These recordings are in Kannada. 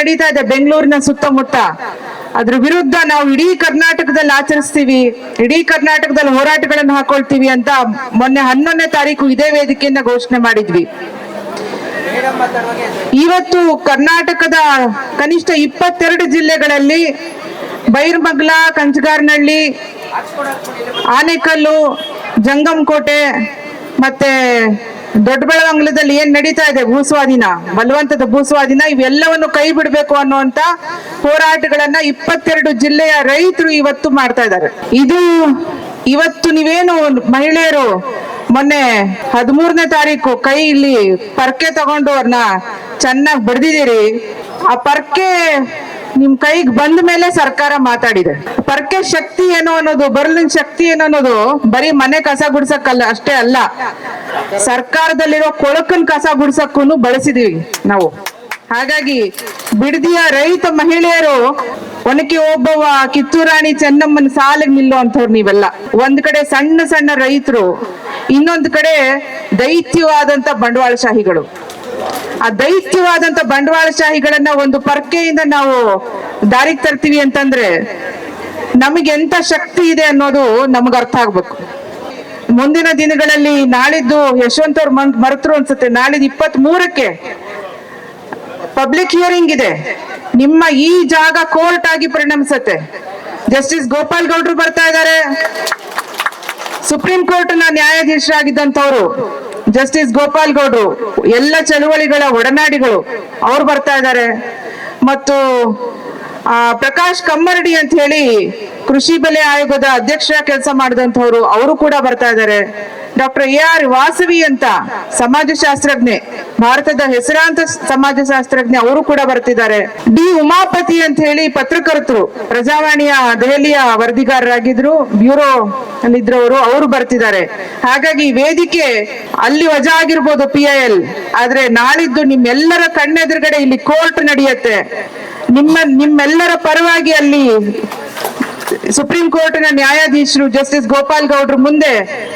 ನಡೀತಾ ಇದೆ ಬೆಂಗಳೂರಿನ ಸುತ್ತಮುತ್ತ. ಅದ್ರ ವಿರುದ್ಧ ನಾವು ಇಡೀ ಕರ್ನಾಟಕದಲ್ಲಿ ಆಚರಿಸ್ತೀವಿ, ಇಡೀ ಕರ್ನಾಟಕದಲ್ಲಿ ಹೋರಾಟಗಳನ್ನು ಹಾಕೊಳ್ತೀವಿ ಅಂತ ಮೊನ್ನೆ 11ನೇ ತಾರೀಕು ಇದೇ ವೇದಿಕೆಯಿಂದ ಘೋಷಣೆ ಮಾಡಿದ್ವಿ. ಇವತ್ತು ಕರ್ನಾಟಕದ ಕನಿಷ್ಠ 22 ಜಿಲ್ಲೆಗಳಲ್ಲಿ ಬೈರ್ಮಗ್ಲ, ಕಂಚಗಾರನಹಳ್ಳಿ, ಆನೇಕಲ್ಲು, ಜಂಗಮಕೋಟೆ ಮತ್ತೆ ದೊಡ್ಡಬೆಳವಂಗಲದಲ್ಲಿ ಏನ್ ನಡೀತಾ ಇದೆ ಭೂಸ್ವಾಧೀನ, ಬಲವಂತದ ಭೂಸ್ವಾಧೀನ, ಇವೆಲ್ಲವನ್ನು ಕೈ ಬಿಡಬೇಕು ಅನ್ನುವಂತ ಹೋರಾಟಗಳನ್ನ 22 ಜಿಲ್ಲೆಯ ರೈತರು ಇವತ್ತು ಮಾಡ್ತಾ ಇದ್ದಾರೆ. ಇದು ಇವತ್ತು ನೀವೇನು ಮಹಿಳೆಯರು ಮೊನ್ನೆ 13ನೇ ತಾರೀಕು ಕೈ ಇಲ್ಲಿ ಪರ್ಕೆ ತಗೊಂಡು ಅವ್ರನ್ನ ಚೆನ್ನಾಗಿ ಬಡ್ದಿದ್ದೀರಿ. ಆ ಪರ್ಕೆ ನಿಮ್ ಕೈಗೆ ಬಂದ ಮೇಲೆ ಸರ್ಕಾರ ಮಾತಾಡಿದೆ. ಪರ್ಕೆ ಶಕ್ತಿ ಏನು ಅನ್ನೋದು, ಬರ್ಲಿನ ಶಕ್ತಿ ಏನು ಅನ್ನೋದು ಬರೀ ಮನೆ ಕಸ ಗುಡ್ಸಕ್ಕಲ್ಲ ಅಷ್ಟೇ ಅಲ್ಲ, ಸರ್ಕಾರದಲ್ಲಿರೋ ಕೊಳಕನ್ ಕಸ ಗುಡ್ಸಕ್ಕೂ ಬಳಸಿದೀವಿ ನಾವು. ಹಾಗಾಗಿ ಬಿಡದಿಯ ರೈತ ಮಹಿಳೆಯರು ಒನಕೆ ಓಬವ್ವ, ಕಿತ್ತೂರಾಣಿ ಚೆನ್ನಮ್ಮನ ಸಾಲಿಗೆ ನಿಲ್ಲುವಂಥವ್ರು ನೀವೆಲ್ಲ. ಒಂದ್ ಕಡೆ ಸಣ್ಣ ಸಣ್ಣ ರೈತರು, ಇನ್ನೊಂದು ಕಡೆ ದೈತ್ಯವಾದಂತ ಬಂಡವಾಳಶಾಹಿಗಳು. ಆ ದೈತ್ಯವಾದಂತ ಬಂಡವಾಳಶಾಹಿಗಳನ್ನ ಒಂದು ಪರ್ಕೆಯಿಂದ ನಾವು ದಾರಿಗೆ ತರ್ತೀವಿ ಅಂತಂದ್ರೆ ನಮಗೆ ಎಂತ ಶಕ್ತಿ ಇದೆ ಅನ್ನೋದು ನಮ್ಗೆ ಅರ್ಥ ಆಗ್ಬೇಕು. ಮುಂದಿನ ದಿನಗಳಲ್ಲಿ ನಾಳಿದ್ದು ಯಶವಂತ್ ಅವ್ರು ಮರೆತರು ಅನ್ಸುತ್ತೆ, ನಾಳಿದ್ದು 23ಕ್ಕೆ ಪಬ್ಲಿಕ್ ಹಿಯರಿಂಗ್ ಇದೆ. ನಿಮ್ಮ ಈ ಜಾಗ ಕೋರ್ಟ್ ಆಗಿ ಪರಿಣಮಿಸುತ್ತೆ. ಜಸ್ಟಿಸ್ ಗೋಪಾಲ್ ಗೌಡ್ರು ಬರ್ತಾ ಇದ್ದಾರೆ, ಸುಪ್ರೀಂ ಕೋರ್ಟ್ ನ ನ್ಯಾಯಾಧೀಶರಾಗಿದ್ದಂಥವ್ರು ಜಸ್ಟಿಸ್ ಗೋಪಾಲ್ ಗೌಡ್ರು, ಎಲ್ಲ ಚಳುವಳಿಗಳ ಒಡನಾಡಿಗಳು ಅವ್ರು ಬರ್ತಾ ಇದ್ದಾರೆ. ಮತ್ತು ಪ್ರಕಾಶ್ ಕಮ್ಮರಡಿ ಅಂತ ಹೇಳಿ ಕೃಷಿ ಬೆಲೆ ಆಯೋಗದ ಅಧ್ಯಕ್ಷ ಕೆಲಸ ಮಾಡಿದಂಥವ್ರು, ಅವರು ಕೂಡ ಬರ್ತಾ ಇದ್ದಾರೆ. ಡಾಕ್ಟರ್ AR ವಾಸವಿ ಅಂತ ಸಮಾಜಶಾಸ್ತ್ರಜ್ಞೆ, ಭಾರತದ ಹೆಸರಾಂತ ಸಮಾಜಶಾಸ್ತ್ರಜ್ಞೆ, ಅವರು ಕೂಡ ಬರ್ತಿದ್ದಾರೆ. D ಉಮಾಪತಿ ಅಂತ ಹೇಳಿ ಪತ್ರಕರ್ತರು, ಪ್ರಜಾವಾಣಿಯ ದೆಹಲಿಯ ವರದಿಗಾರರಾಗಿದ್ರು, ಬ್ಯೂರೋ ಅಲ್ಲಿದ್ರವರು, ಅವರು ಬರ್ತಿದ್ದಾರೆ. ಹಾಗಾಗಿ ವೇದಿಕೆ ಅಲ್ಲಿ ವಜಾ ಆಗಿರ್ಬೋದು PIL, ಆದ್ರೆ ನಾಳಿದ್ದು ನಿಮ್ಮೆಲ್ಲರ ಕಣ್ಣೆದುರುಗಡೆ ಇಲ್ಲಿ ಕೋರ್ಟ್ ನಡೆಯುತ್ತೆ. ನಿಮ್ಮೆಲ್ಲರ ಪರವಾಗಿ ಅಲ್ಲಿ ಸುಪ್ರೀಂ ಕೋರ್ಟ್ನ ನ್ಯಾಯಾಧೀಶರು ಜಸ್ಟಿಸ್ ಗೋಪಾಲ್ ಗೌಡ್ರು ಮುಂದೆ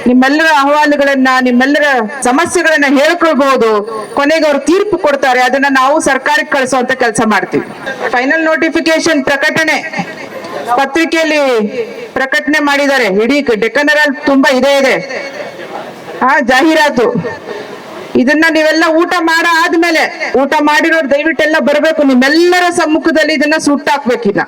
ನಿಮ್ಮೆಲ್ಲರ ಅಹವಾಲುಗಳನ್ನ, ನಿಮ್ಮೆಲ್ಲರ ಸಮಸ್ಯೆಗಳನ್ನ ಹೇಳ್ಕೊಳ್ಬಹುದು. ಕೊನೆಗೆ ಅವ್ರು ತೀರ್ಪು ಕೊಡ್ತಾರೆ, ಅದನ್ನ ನಾವು ಸರ್ಕಾರಕ್ಕೆ ಕಳಿಸುವಂತ ಕೆಲಸ ಮಾಡ್ತೀವಿ. ಫೈನಲ್ ನೋಟಿಫಿಕೇಶನ್ ಪ್ರಕಟಣೆ ಪತ್ರಿಕೆಯಲ್ಲಿ ಪ್ರಕಟಣೆ ಮಾಡಿದ್ದಾರೆ. ಇಡೀ ಡೆಕ್ಕನ್ ಹೆರಾಲ್ಡ್ ತುಂಬಾ ಇದೆ ಜಾಹೀರಾತು. ಇದನ್ನ ನೀವೆಲ್ಲ ಊಟ ಆದ್ಮೇಲೆ, ಊಟ ಮಾಡಿರೋರು ದಯವಿಟ್ಟೆಲ್ಲ ಬರ್ಬೇಕು, ನಿಮ್ಮೆಲ್ಲರ ಸಮ್ಮುಖದಲ್ಲಿ ಇದನ್ನ ಸುಟ್ಟಾಕ್ಬೇಕೀಗ.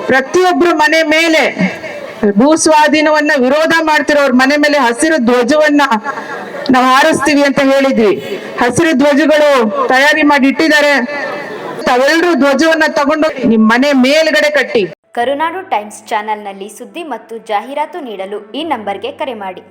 ಪ್ರತಿಯೊಬ್ರು ಮನೆ ಮೇಲೆ ಭೂ ಸ್ವಾಧೀನವನ್ನ ವಿರೋಧ ಮಾಡ್ತಿರೋರ್ ಮನೆ ಮೇಲೆ ಹಸಿರು ಧ್ವಜವನ್ನ ನಾವು ಹಾರಿಸ್ತೀವಿ ಅಂತ ಹೇಳಿದ್ವಿ. ಹಸಿರು ಧ್ವಜಗಳು ತಯಾರಿ ಮಾಡಿ ಇಟ್ಟಿದ್ದಾರೆ. ತಾವೆಲ್ಲರೂ ಧ್ವಜವನ್ನ ತಗೊಂಡು ನಿಮ್ ಮನೆ ಮೇಲ್ಗಡೆ ಕಟ್ಟಿ. ಕರುನಾಡು ಟೈಮ್ಸ್ ಚಾನೆಲ್ನಲ್ಲಿ ಸುದ್ದಿ ಮತ್ತು ಜಾಹೀರಾತು ನೀಡಲು ಈ ನಂಬರ್ಗೆ ಕರೆ ಮಾಡಿ.